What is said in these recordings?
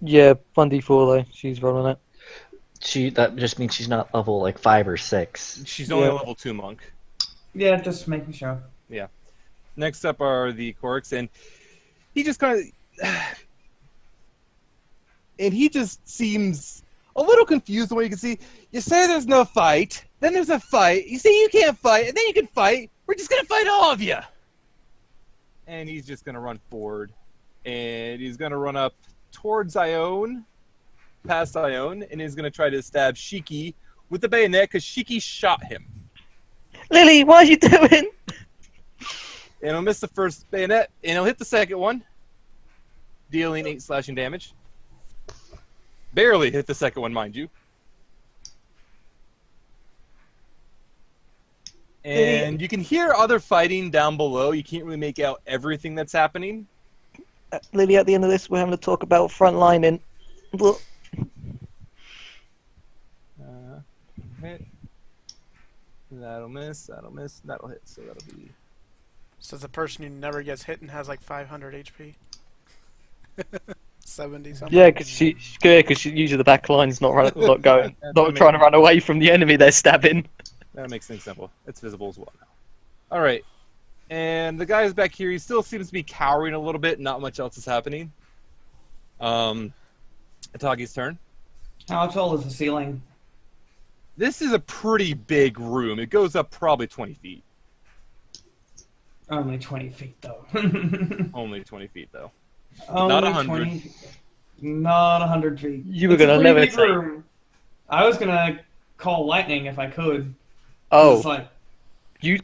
Yeah, 1d4 though. She's rolling it. That just means she's not level like 5 or 6. She's only a level 2 monk. Yeah, just making sure. Yeah. Next up are the Korks, and he just kind of... and he just seems a little confused the way you can see. You say there's no fight, then there's a fight. You say you can't fight, and then you can fight. We're just going to fight all of you. And he's just going to run forward. And he's going to run up towards Ione, past Ione, and he's going to try to stab Shiki with the bayonet because Shiki shot him. Lily, what are you doing? And he'll miss the first bayonet, and he'll hit the second one, dealing 8 slashing damage. Barely hit the second one, mind you. And you can hear other fighting down below. You can't really make out everything that's happening. Lily, at the end of this, we're having to talk about frontlining. Look. Hit. That'll miss, that'll miss, that'll hit. So that'll be... So the person who never gets hit and has like 500 HP. 70 something. Yeah, because usually the back line's not going, not trying to run away from the enemy they're stabbing. That makes things simple. It's visible as well now. All right, and the guy is back here. He still seems to be cowering a little bit. Not much else is happening. Atagi's turn. How tall is the ceiling? This is a pretty big room. It goes up probably 20 feet. Only 20 feet, though. Only 20 feet, though. Only Not 100. 20, not 100 feet. You were It's a gonna pretty big levitate. room. I was gonna call lightning if I could. Oh, It's like,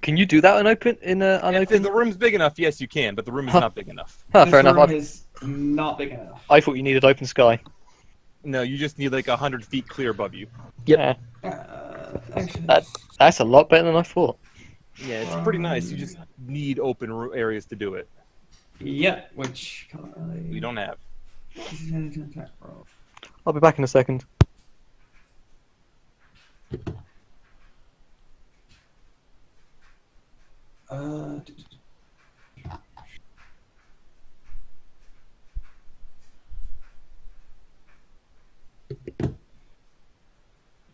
can you do that If unopened? the room's big enough, yes, you can, but the room is not big enough. Ah, this fair enough. room is not big enough. I thought you needed open sky. No, you just need like 100 feet clear above you. Yeah, Actually, that's a lot better than I thought. Yeah, it's pretty nice. You just need open areas to do it. yeah, which We don't have. I'll be back in a second.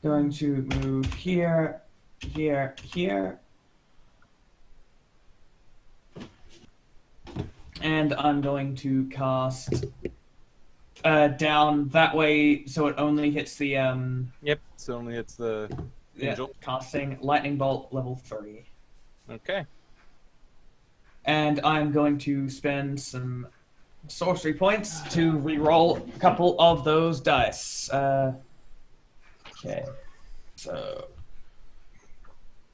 Going to move here, here, here. And I'm going to cast down that way so it only hits the Yep, so only it's the angel. casting lightning bolt level 3. Okay. And I'm going to spend some sorcery points to re-roll a couple of those dice. Okay. So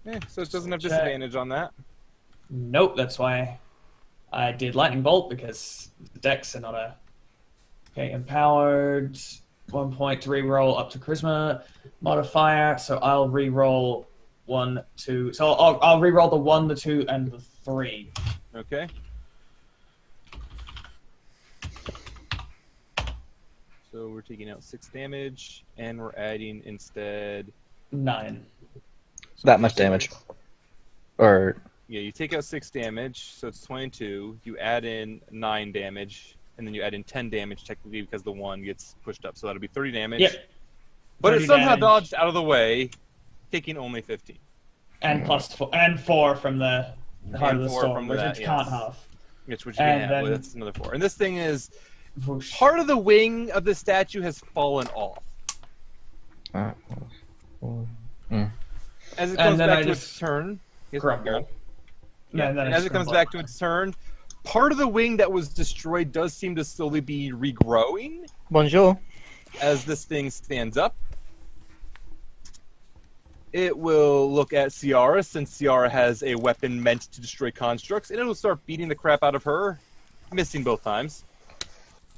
Yeah, so it doesn't have Check. disadvantage on that. nope, that's why I did lightning bolt, because the decks are not a... Okay, empowered, 1 point to re-roll up to charisma modifier, so I'll re-roll 1, 2... So I'll re-roll the 1, the 2, and the 3. Okay. So we're taking out 6 damage, and we're adding instead... 9. That much damage. Or Yeah, you take out 6 damage, so it's 22. You add in 9 damage, and then you add in 10 damage technically because the 1 gets pushed up. So that'll be 30 damage. Yep. But it 30 somehow damage. dodged out of the way, taking only 15. And plus 4, and 4 from the Heart of the 4 Storm, from which that, it can't yes. have. Which you And can have, then- well, that's another 4. And this thing is, Whoosh. part of the wing of the statue has fallen off. As it And comes then back I to just its turn, yes, grumble. go on. Yeah, and then I as it comes scramble. back to its turn, part of the wing that was destroyed does seem to slowly be regrowing Bonjour. as this thing stands up. It will look at Sayara, since Sayara has a weapon meant to destroy constructs, and it'll start beating the crap out of her, missing both times.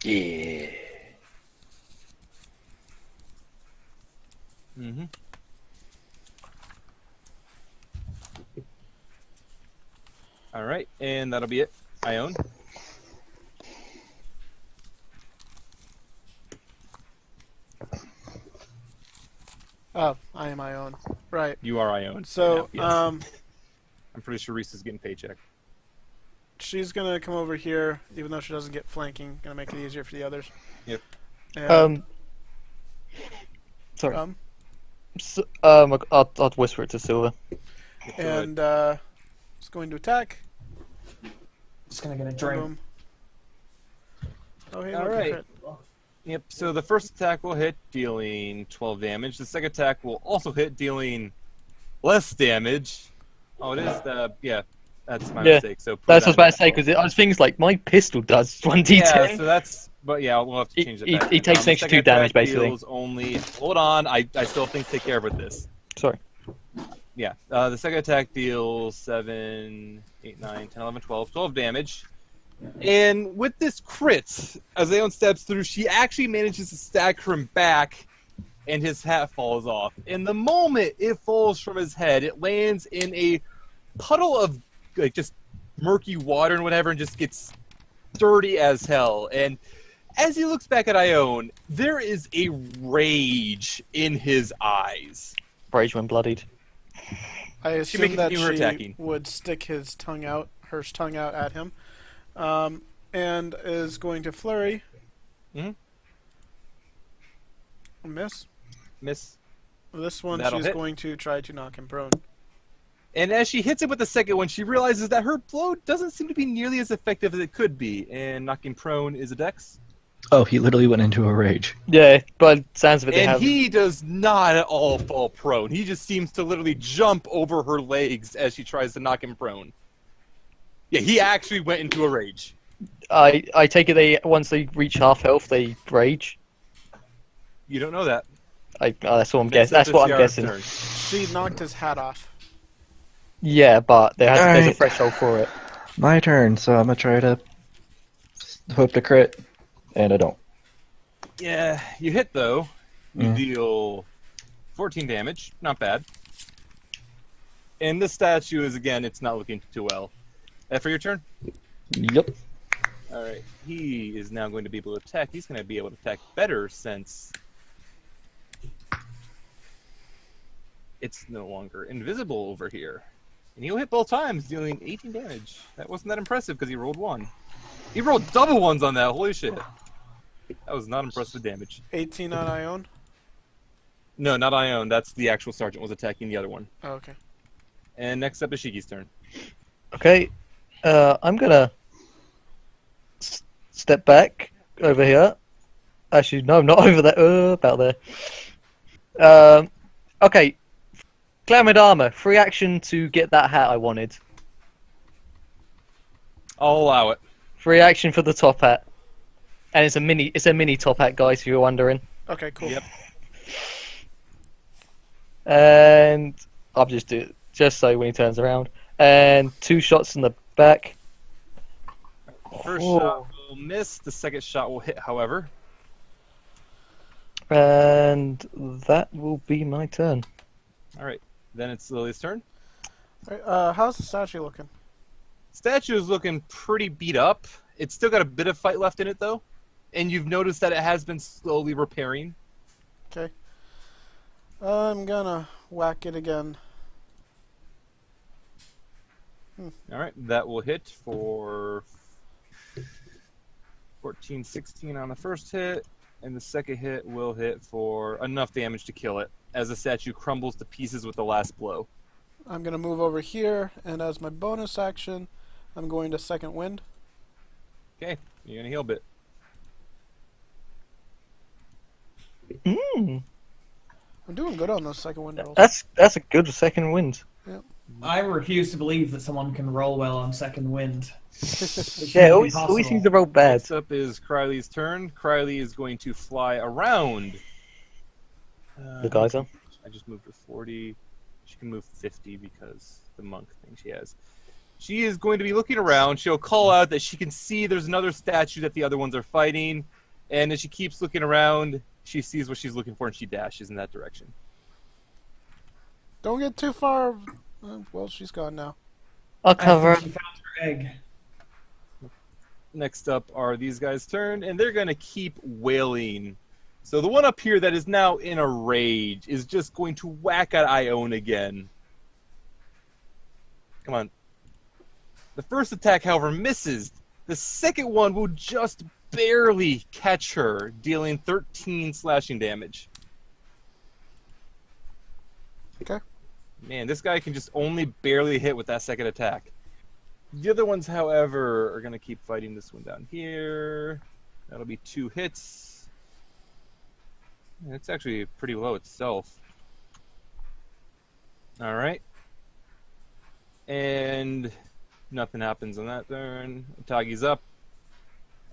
yeah. Mm-hmm. All right, and that'll be it. Ione. Oh, I am my own. Right. You are Ione. So, yes. I'm pretty sure Reese is getting paycheck. she's gonna come over here, even though she doesn't get flanking. Gonna make it easier for the others. Yep. And, Sorry. um, I'll whisper it to Silver. and it's going to attack. Just gonna get a drink. Boom. Oh, hey, All look, right. crit. Yep, so the first attack will hit, dealing 12 damage. The second attack will also hit, dealing less damage. Oh, it is the... Yeah, that's my Yeah, mistake. So put That's what I was that about to say, because I was things like, my pistol does 1d10. Yeah, so that's... But yeah, we'll have to change that He back. takes an The extra second 2 damage, attack basically. deals only... Hold on, I still think take care of with this. Sorry. Yeah, the second attack deals 7, 8, 9, 10, 11, 12 damage. And with this crit, as Aeon steps through, she actually manages to stagger him back, and his hat falls off. And the moment it falls from his head, it lands in a puddle of like just murky water and whatever, and just gets dirty as hell. And as he looks back at Ione, there is a rage in his eyes. Rage when bloodied. I may assume that continue her she attacking. would stick her tongue out at him, and is going to flurry. Mhm. Miss. Miss. This one, That'll she's hit. going to try to knock him prone. And as she hits it with the second one, she realizes that her blow doesn't seem to be nearly as effective as it could be. And knocking prone is a dex. Oh, he literally went into a rage. Yeah, but sounds of it, they And have... he does not at all fall prone. He just seems to literally jump over her legs as she tries to knock him prone. Yeah, he actually went into a rage. I take it once they reach half health, they rage. You don't know that. That's what I'm guessing. That's what I'm Sayara's guessing. turn. She knocked his hat off. Yeah, but there's a Alright. threshold for it. My turn, so I'm gonna try to hope to crit, and I don't. Yeah, you hit though. You Mm. deal 14 damage. Not bad. And this statue is, again, it's not looking too well. For your turn? Yep. Alright, he is now going to be able to attack. He's going to be able to attack better since it's no longer invisible over here. And he'll hit both times, dealing 18 damage. That wasn't that impressive because he rolled 1. He rolled double ones on that, holy shit. That was not impressive damage. 18 on Ione. No, not Ione, that's the actual sergeant was attacking the other one. Oh, okay. And next up is Shiki's turn. Okay, I'm gonna step back over here. Actually, no, not over there. About there. Okay, Glamored armor, free action to get that hat I wanted. I'll allow it. Free action for the top hat, and it's a mini top hat, guys. If you're wondering. Okay, cool. Yep. And I'll just do it just so when he turns around. And 2 shots in the back. First Oh. shot will miss. The second shot will hit, however. And that will be my turn. All right. Then it's Lily's turn. Alright, how's the statue looking? Statue is looking pretty beat up. It's still got a bit of fight left in it, though. And you've noticed that it has been slowly repairing. Okay. I'm gonna whack it again. All right. That will hit for 14, 16 on the first hit. And the second hit will hit for enough damage to kill it as the statue crumbles to pieces with the last blow. I'm gonna move over here, and as my bonus action, I'm going to second wind. Okay. You're going to heal bit. Mm, I'm doing good on those second wind rolls. that's a good second wind. I refuse to believe that someone can roll well on second wind. It Yeah, shouldn't be always possible. seems to roll bad. Next up is Krylee's turn. Krylee is going to fly around. The geyser. I just moved her 40. She can move 50 because the monk thing she has. She is going to be looking around. She'll call out that she can see there's another statue that the other ones are fighting. And as she keeps looking around, she sees what she's looking for and she dashes in that direction. Don't get too far. Well, she's gone now. I'll I cover. think she found her egg. Next up are these guys' turn, and they're going to keep wailing. So the one up here that is now in a rage is just going to whack at Ione again. Come on. The first attack, however, misses. The second one will just barely catch her, dealing 13 slashing damage. Okay. Man, this guy can just only barely hit with that second attack. The other ones, however, are going to keep fighting this one down here. That'll be 2 hits. It's actually pretty low itself. All right. And nothing happens on that turn. Atagi's up.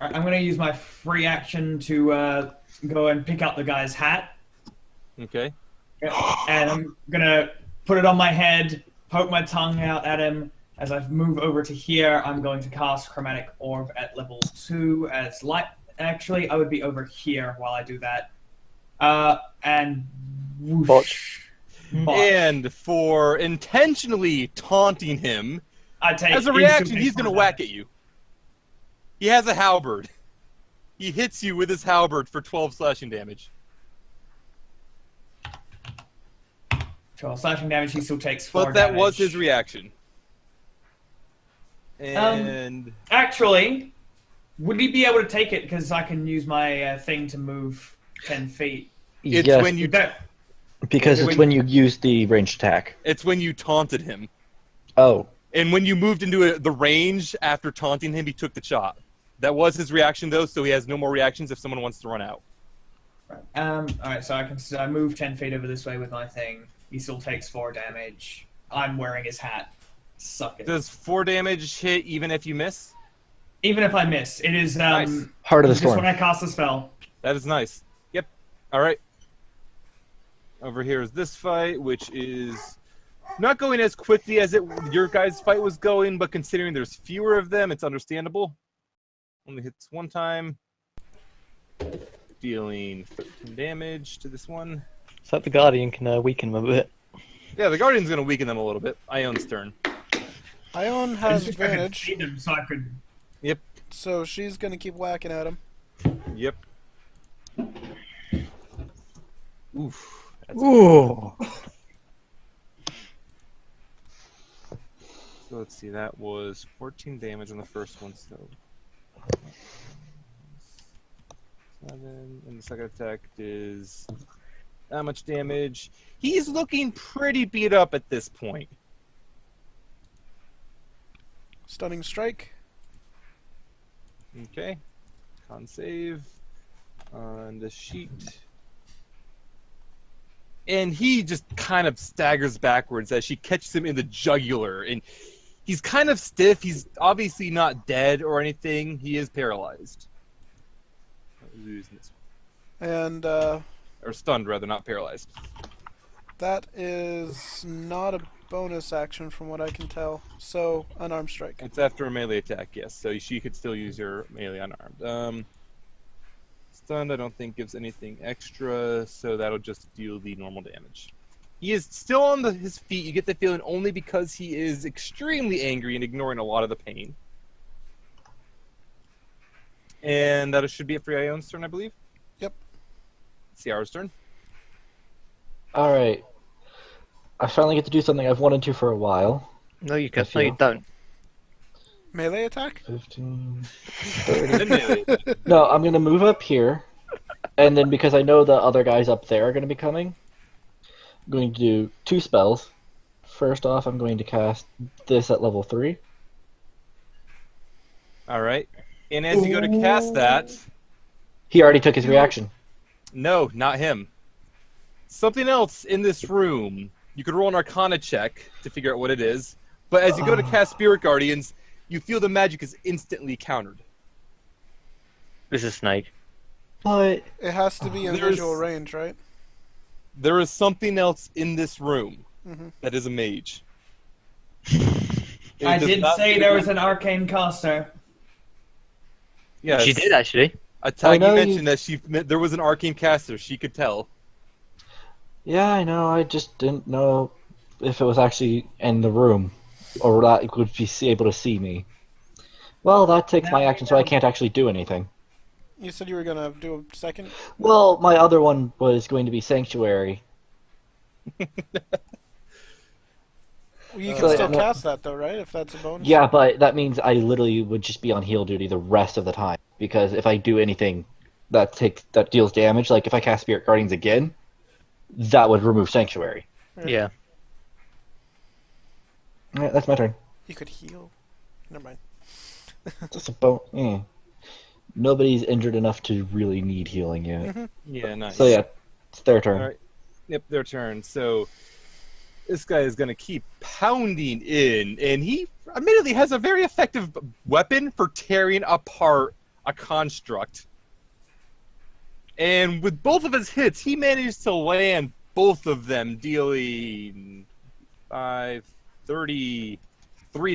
All right, I'm going to use my free action to go and pick up the guy's hat. Okay. And I'm going to put it on my head, poke my tongue out at him. As I move over to here, I'm going to cast Chromatic Orb at level 2 as light. Actually, I would be over here while I do that. And whoosh. Botch. Botch. And for intentionally taunting him, I take as a reaction, instant he's going to damage. whack at you. He has a halberd. He hits you with his halberd for 12 slashing damage. 12 slashing damage, he still takes 4 But that damage. was his reaction. And Actually, would he be able to take it because I can use my thing to move 10 feet? it's Yes, when you because it's when you use the ranged attack. it's when you taunted him. Oh, And when you moved into the range after taunting him, he took the shot. That was his reaction, though, so he has no more reactions if someone wants to run out. Alright, so I move 10 feet over this way with my thing. He still takes 4 damage. I'm wearing his hat. Suck it. Does 4 damage hit even if you miss? Even if I miss, it is Nice. Heart of the just Storm. when I cast the spell. That is nice. Yep. All right. Over here is this fight, which is not going as quickly as your guys' fight was going, but considering there's fewer of them, it's understandable. Only hits 1 time. Dealing 13 damage to this one. So the Guardian can weaken them a bit. Yeah, the Guardian's going to weaken them a little bit. Ione's turn. Ione I has just wish I could advantage, see them so I could. Yep. so she's gonna keep whacking at him. Yep. Oof. That's Ooh. So let's see, that was 14 damage on the first one, so 7, and the second attack is that much damage. He's looking pretty beat up at this point. Stunning strike. Okay. Con save on the sheet. And he just kind of staggers backwards as she catches him in the jugular. And he's kind of stiff. He's obviously not dead or anything. He is paralyzed. Losing this one. And Or stunned, rather, not paralyzed. that is not a bonus action from what I can tell. So, unarmed strike. It's after a melee attack, yes. So she could still use her melee unarmed. Stunned, I don't think gives anything extra, so that'll just deal the normal damage. He is still on his feet. You get the feeling only because he is extremely angry and ignoring a lot of the pain. And that should be it for Ione's turn, I believe. Yep. Sayara's turn. all right. I finally get to do something I've wanted to for a while. No, you can. I No, you feel. don't. Melee attack? 15. Then melee. No, I'm gonna move up here, and then because I know the other guys up there are gonna be coming, I'm going to do 2 spells. First off, I'm going to cast this at level 3. All right. And as you go to cast that, He already took his reaction. no, not him. Something else in this room. You could roll an Arcana check to figure out what it is. But as you go to cast Spirit Guardians, you feel the magic is instantly countered. This is Snake. But It has to be in There's- visual range, right? There is something else in this room Mhm. that is a mage. I It does did not say feel- there was an arcane caster. Yes. She did actually. I know Atagi you- mentioned that there was an arcane caster. She could tell. yeah, I know. I just didn't know if it was actually in the room, or that it would be able to see me. Well, that takes my action, so I can't actually do anything. You said you were gonna do a second. Well, my other one was going to be Sanctuary. You can So, still no- cast that though, right? If that's a bonus. Yeah, but that means I literally would just be on heal duty the rest of the time. because if I do anything that deals damage, like if I cast Spirit Guardians again, that would remove Sanctuary. Yeah. Alright, that's my turn. You could heal. Never mind. Just a Nobody's injured enough to really need healing yet. Yeah, nice. So yeah, it's their turn. All right. Yep, their turn. So this guy is going to keep pounding in, and he admittedly has a very effective weapon for tearing apart a construct. And with both of his hits, he managed to land both of them, dealing 33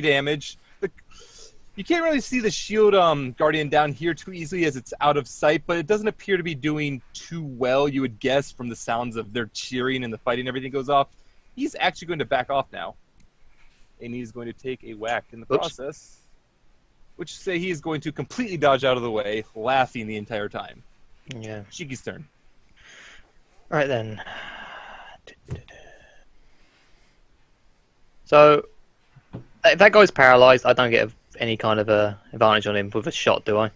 damage. You can't really see the shield guardian down here too easily as it's out of sight, but it doesn't appear to be doing too well, you would guess, from the sounds of their cheering and the fighting and everything goes off. He's actually going to back off now. And he's going to take a whack in the process. Which say he is going to completely dodge out of the way, laughing the entire time. Yeah. Shiki's turn. Right then. So, if that guy's paralyzed, I don't get any kind of a advantage on him with a shot, do I?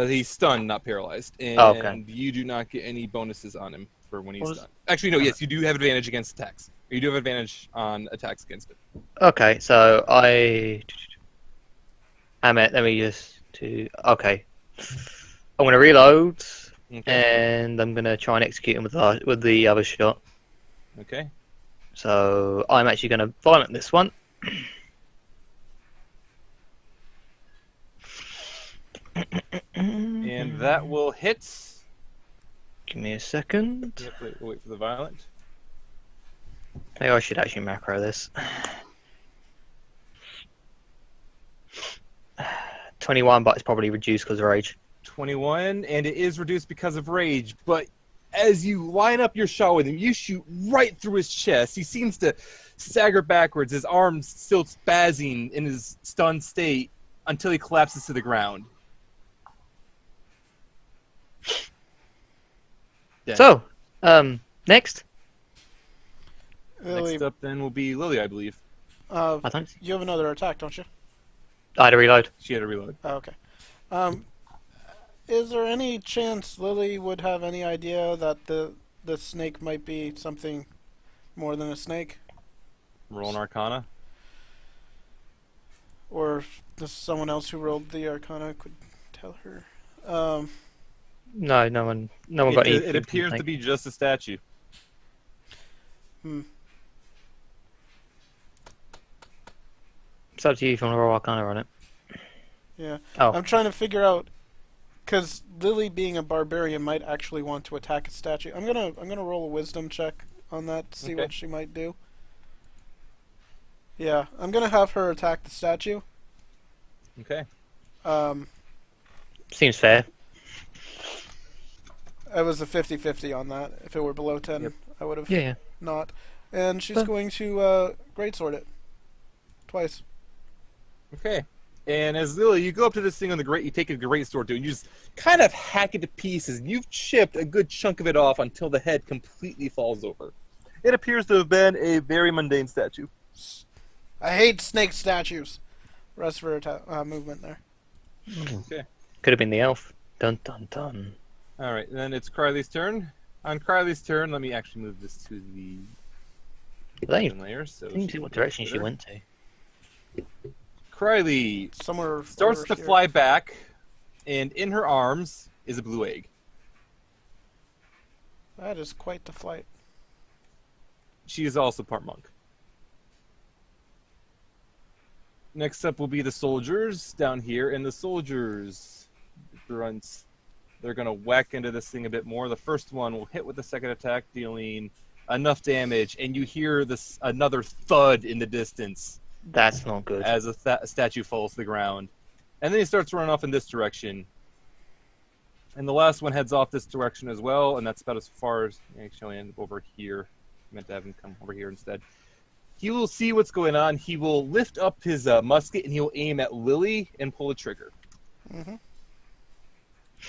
He's stunned, not paralyzed. And okay. You do not get any bonuses on him for when he's stunned. Actually, no, yes, you do have advantage against attacks. You do have advantage on attacks against it. Okay, so let me just okay. I'm gonna reload, and I'm gonna try and execute him with the other shot. Okay. So I'm actually gonna violent this one. And that will hit. Give me a second. Yep, wait for the violent. Maybe I should actually macro this. 21, but it's probably reduced because of rage. 21, and it is reduced because of rage, but as you line up your shot with him, you shoot right through his chest. He seems to stagger backwards, his arms still spazzing in his stunned state until he collapses to the ground. Dead. So, next. Lily, Next up then will be Lily, I believe. I don't. you have another attack, don't you? I had to reload. She had to reload. Oh, okay. Is there any chance Lily would have any idea that the snake might be something more than a snake? Roll an Arcana. Or does someone else who rolled the Arcana could tell her? No one got anything. It appears to be just a statue. It's up to you if you want to roll Arcana on it. Yeah. Oh. I'm trying to figure out, because Lily, being a barbarian, might actually want to attack a statue. I'm gonna roll a wisdom check on that to see what she might do. Yeah, I'm gonna have her attack the statue. Okay. Seems fair. I was a 50-50 on that. If it were below 10, I would have Yeah. not. And she's going to greatsword it. Twice. Okay. And as Lily, you go up to this thing on the grate, you take a great sword to it, and you just kind of hack it to pieces, and you've chipped a good chunk of it off until the head completely falls over. It appears to have been a very mundane statue. I hate snake statues. Rest of her movement there. Okay. Could have been the elf. Dun dun dun. All right, then it's Criley's turn. On Criley's turn, let me actually move this to the layer. So I didn't see what direction she went to. Criley Somewhere starts over to here. fly back, and in her arms is a blue egg. That is quite the flight. She is also part monk. Next up will be the soldiers down here, and the soldiers grunts. They're going to whack into this thing a bit more. The first one will hit with the second attack, dealing enough damage, and you hear this another thud in the distance. That's not good. As a statue falls to the ground. And then he starts running off in this direction. And the last one heads off this direction as well, and that's about as far as... Actually, I end up over here. I meant to have him come over here instead. He will see what's going on. He will lift up his musket, and he will aim at Lily and pull a trigger. Mm-hmm.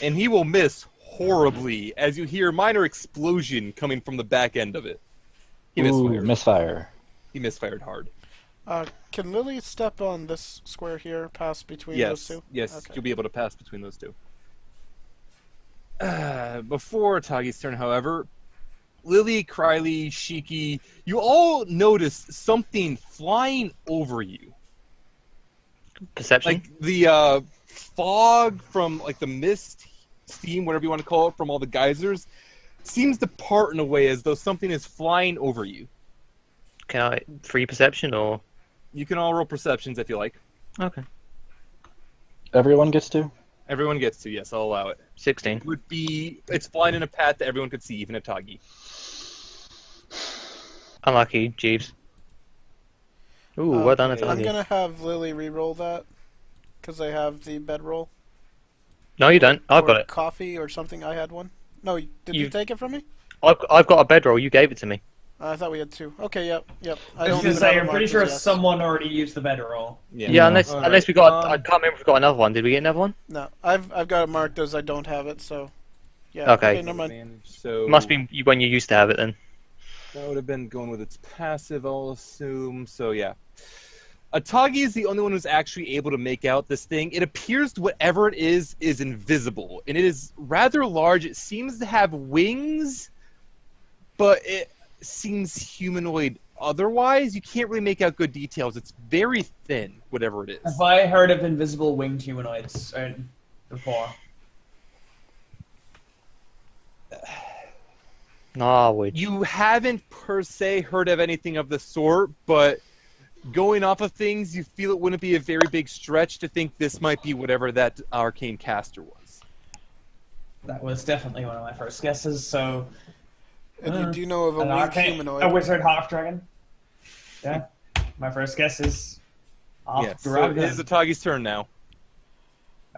And he will miss horribly as you hear a minor explosion coming from the back end of it. He misfired. Misfire. He misfired hard. Can Lily step on this square here, pass between Yes, those two? yes, Okay. you'll be able to pass between those two. Before Atagi's turn, however, Lily, Krylie, Shiki, you all notice something flying over you. Perception. Like the fog from like the mist, steam, whatever you want to call it, from all the geysers, seems to part in a way as though something is flying over you. Can I free perception or? You can all roll perceptions if you like. Okay. Everyone gets to? Everyone gets to, yes, I'll allow it. 16. It's flying in a path that everyone could see, even Atagi. Unlucky, Jeeves. Ooh, well done, I'm Atagi. gonna have Lily re-roll that because I have the bedroll. No, you don't. I've Or got it. Coffee or something. I had one. No, did you take it from me? I've got a bedroll. You gave it to me. I thought we had two. Okay, yep. I I was don't gonna even say, have it I'm pretty marked sure as yes. someone already used the bedroll. Yeah, unless Alright, we got. I can't remember if we got another one. Did we get another one? No, I've got it marked as I don't have it. So yeah. Okay. Never mind. So Must be when you used to have it then. that would have been going with its passive, I'll assume. So yeah. Atagi is the only one who's actually able to make out this thing. It appears whatever it is invisible, and it is rather large. It seems to have wings, but it seems humanoid otherwise. You can't really make out good details. It's very thin, whatever it is. Have I heard of invisible winged humanoids before? Norwich. You haven't per se heard of anything of the sort, but going off of things, you feel it wouldn't be a very big stretch to think this might be whatever that arcane caster was. That was definitely one of my first guesses. So, And you do know of a an winged arcane, humanoid? a wizard half dragon. Yeah, my first guess is half Yes, so dragon. it is Atagi's turn now.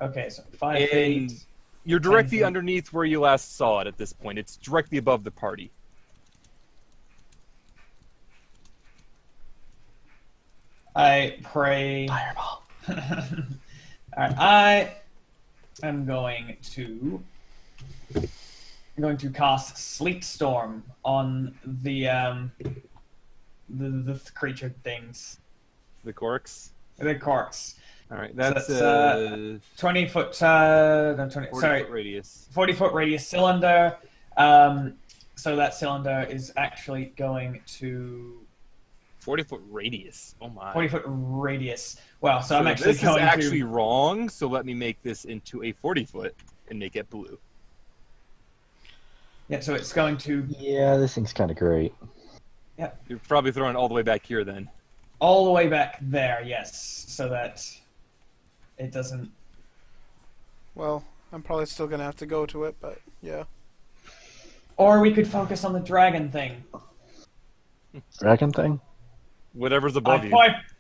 Okay, so 5 And feet. you're directly 10 feet. underneath where you last saw it at this point. It's directly above the party. I pray. Fireball. Alright, I am going to cast Sleet Storm on the creature things. The corks. The corks. All right, So that's that's, 20 foot, no, 20, 40 sorry, foot radius. 40 foot radius cylinder. So that cylinder is actually going to 40 foot radius. Oh my. 40 foot radius. Well, so I'm So actually this going is actually to. wrong. So let me make this into a 40 foot and make it blue. Yeah, so it's going to Yeah, this thing's kind of great. You're probably throwing it all the way back here then. all the way back there, yes, so that it doesn't. Well, I'm probably still gonna have to go to it, but yeah. Or we could focus on the dragon thing. Dragon thing? Whatever's above you.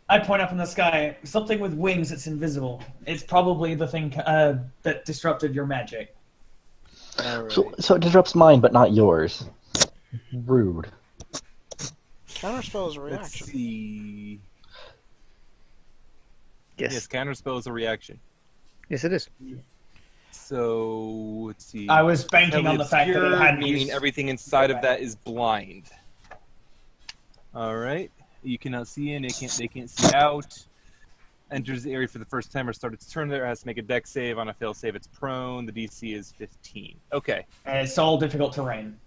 I point up in the sky. Something with wings that's invisible. It's probably the thing that disrupted your magic. All right. So it disrupts mine, but not yours. Rude. Counterspell is a Let's reaction. see. Yes. Yes, counterspell is a reaction. Yes, it is. So let's see. I was banking Heavily on the fact that it obscured, hadn't meaning used- everything inside of that is blind. All right. You cannot see in. They can't see out. Enters the area for the first time or start its turn there. It has to make a dex save. On a fail save, it's prone. The DC is 15. Okay. And it's all difficult terrain.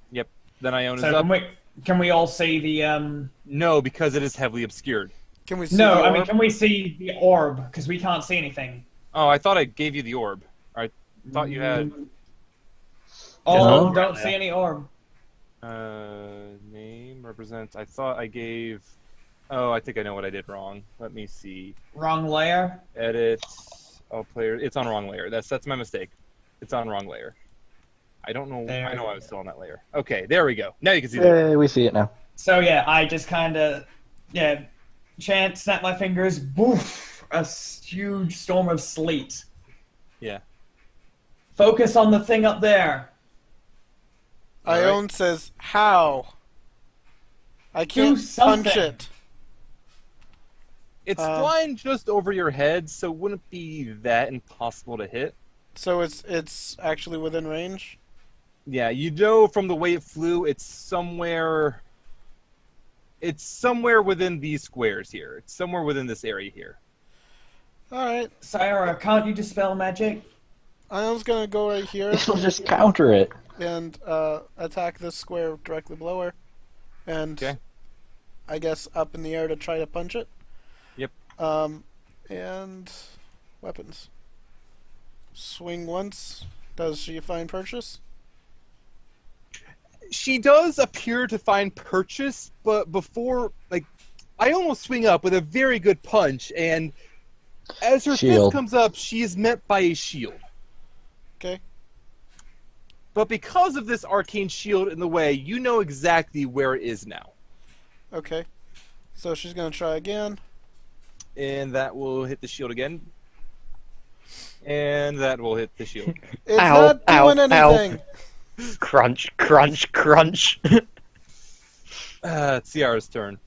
Then Iona's So up. can we all see the No, because it is heavily obscured. Can we see No, the I mean, orb? can we see the orb? Because we can't see anything. Oh, I thought I gave you the orb. I thought you had Oh, No. don't see any orb. name represents. I thought I gave. Oh, I think I know what I did wrong. Let me see. Wrong layer. Edit. All player. It's on wrong layer. That's my mistake. It's on wrong layer. I don't know. There I know we I was go. still on that layer. Okay, there we go. Now you can see that. Hey, we see it now. So yeah, I just kind of chant, snap my fingers, boof, huge storm of sleet. Yeah. Focus on the thing up there. Ione says, "How? I can't something." punch it." It's flying just over your head, so it wouldn't be that impossible to hit. So it's actually within range. Yeah, you know from the way it flew, it's somewhere within these squares here. It's somewhere within this area here. All right. Sayara, can't you dispel magic? Ion's gonna go right here It'll just counter it. and attack this square directly below her, and Okay. I guess up in the air to try to punch it. Yep. And weapons. Swing once. Does she find purchase? She does appear to find purchase, but before, like, I almost swing up with a very good punch, and as her fist Shield. comes up, she is met by a shield. Okay. But because of this arcane shield in the way, you know exactly where it is now. Okay. So she's gonna try again. And that will hit the shield again. And that will hit the shield. It's Ow, not ow, doing ow. anything. Crunch, crunch, crunch. It's Sayara's turn.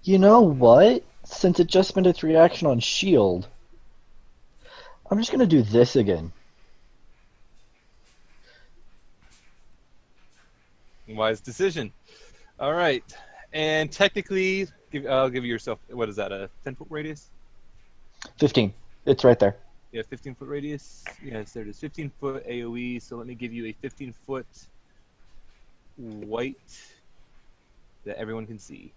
You know what? Since it just spent its reaction on shield, I'm just gonna do this again. Wise decision. All right. And technically, I'll give yourself, what is that, a 10-foot radius? 15. It's right there. Yeah, 15-foot radius. Yes, there it is. 15-foot AoE. So let me give you a 15-foot white that everyone can see.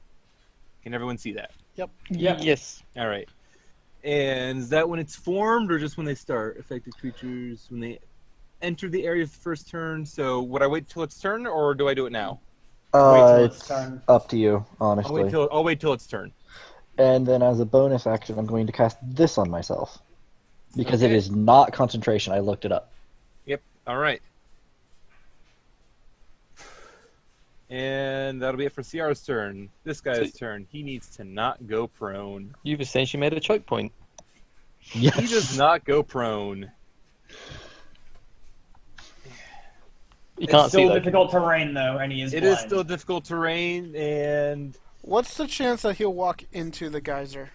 Can everyone see that? Yep. Yeah. Yes. All right. And is that when it's formed, or just when they start? Affected creatures when they enter the area of the first turn. So would I wait till its turn, or do I do it now? Wait till It's its turn. up to you, honestly. I'll wait till its turn. And then as a bonus action, I'm going to cast this on myself. Because it Okay. is not concentration. I looked it up. Yep. All right. And that'll be it for Ciara's turn. This guy's turn. He needs to not go prone. You've essentially made a choke point. Yes. He does not go prone. You It's can't see still that. difficult terrain though, and he is It blind. is still difficult terrain, and What's the chance that he'll walk into the geyser?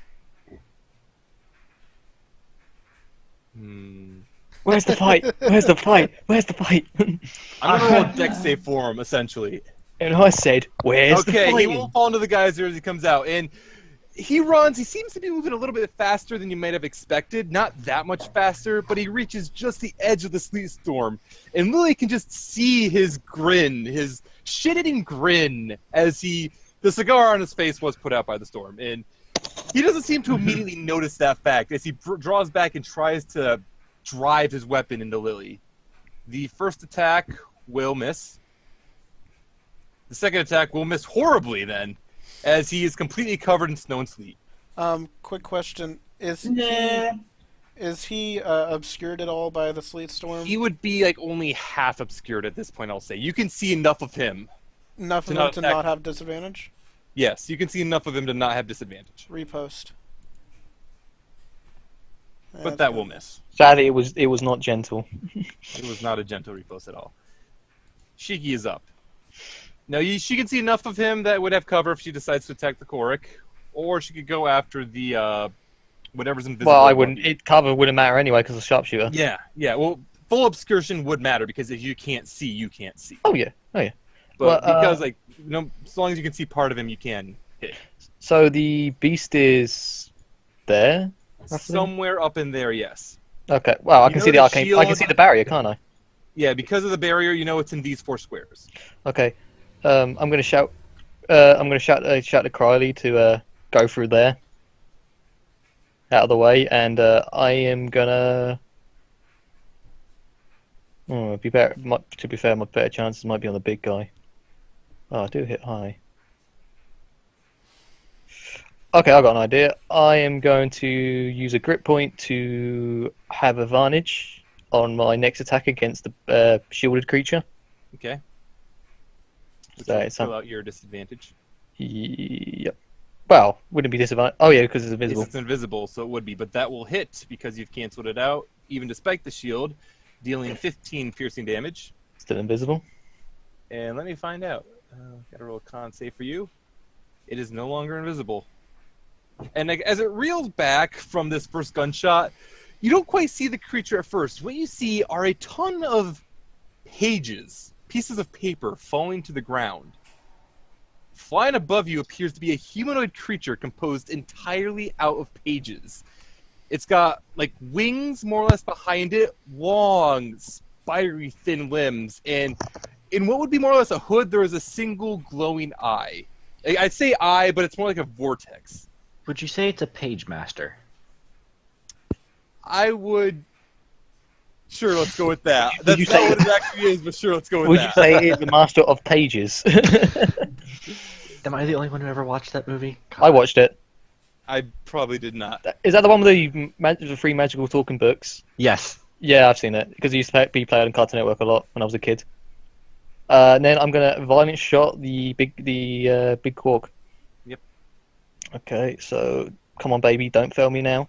Where's the fight? Where's the fight? Where's the fight? I'm gonna roll a dex save for him, essentially. And I said, where's the Okay, he fight? won't fall into the geyser as he comes out, and he runs. He seems to be moving a little bit faster than you might have expected. Not that much faster, but he reaches just the edge of the sleet storm, and Lily can just see his grin, his shit-eating grin, as the cigar on his face was put out by the storm, and he doesn't seem to immediately notice that fact as he draws back and tries to drive his weapon into Lily. The first attack will miss. The second attack will miss horribly then, as he is completely covered in snow and sleet. Quick question: Nah. Is he obscured at all by the sleet storm? He would be like only half obscured at this point, I'll say. You can see enough of him. Enough to of him not to attack- not have disadvantage. Yes, you can see enough of him to not have disadvantage. Repost. But that will miss. Sadly, it was not gentle. It was not a gentle repost at all. Shiki is up. Now, she can see enough of him that would have cover if she decides to attack the Korik, or she could go after the whatever's invisible. Well, I wouldn't. Cover wouldn't matter anyway because of sharpshooter. Yeah. Well, full obscuration would matter because if you can't see, you can't see. Oh yeah. But Well, because as long as you can see part of him, you can hit. So the beast is there. Roughly? Somewhere up in there, yes. Okay. Well, I You can know see the the arcane. I can shield- see the barrier, can't I? Yeah, because of the barrier, you know it's in these 4 squares. Okay. I'm gonna shout. I'm gonna shout to Crowley to go through there, out of the way, and I am gonna. Oh, be better. To be fair, my better chances might be on the big guy. Oh, I do hit high. Okay, I got an idea. I am going to use a grip point to have advantage on my next attack against the shielded creature. Okay. So it's Fill out your disadvantage. Yep. Well, wouldn't it be disadvantage? Oh yeah, because it's Yes, invisible. it's invisible, so it would be, but that will hit because you've canceled it out, even despite the shield, dealing 15 piercing damage. Still invisible. And let me find out. Gotta roll a con save for you. It is no longer invisible. And as it reels back from this first gunshot, you don't quite see the creature at first. What you see are a ton of pages, pieces of paper falling to the ground. Flying above you appears to be a humanoid creature composed entirely out of pages. It's got like wings more or less behind it, long, spidery, thin limbs, and in what would be more or less a hood, there is a single glowing eye. I'd say eye, but it's more like a vortex. Would you say it's a page master? I would. Sure, let's go with that. Would you That's not say- what it actually is, but sure, let's go with Would you that. say it is the master of pages? Am I the only one who ever watched that movie? I watched it. I probably did not. Is that the one with the three magical talking books? Yes. Yeah, I've seen it because it used to be played on Cartoon Network a lot when I was a kid. And then I'm gonna violent shot the big quark. Yep. Okay, so come on, baby, don't fail me now.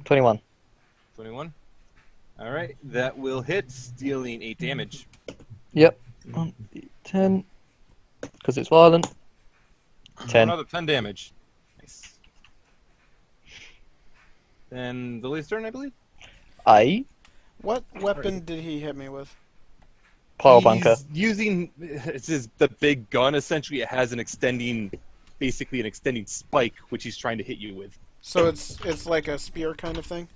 21. 21. All right, that will hit, dealing 8 damage. Yep. 10. Because it's violent. 10. Another 10 damage. Nice. Then Lily's turn, I believe. What weapon did he hit me with? Pile He's bunker. using the big gun. Essentially, it has basically an extending spike, which he's trying to hit you with. So it's like a spear kind of thing.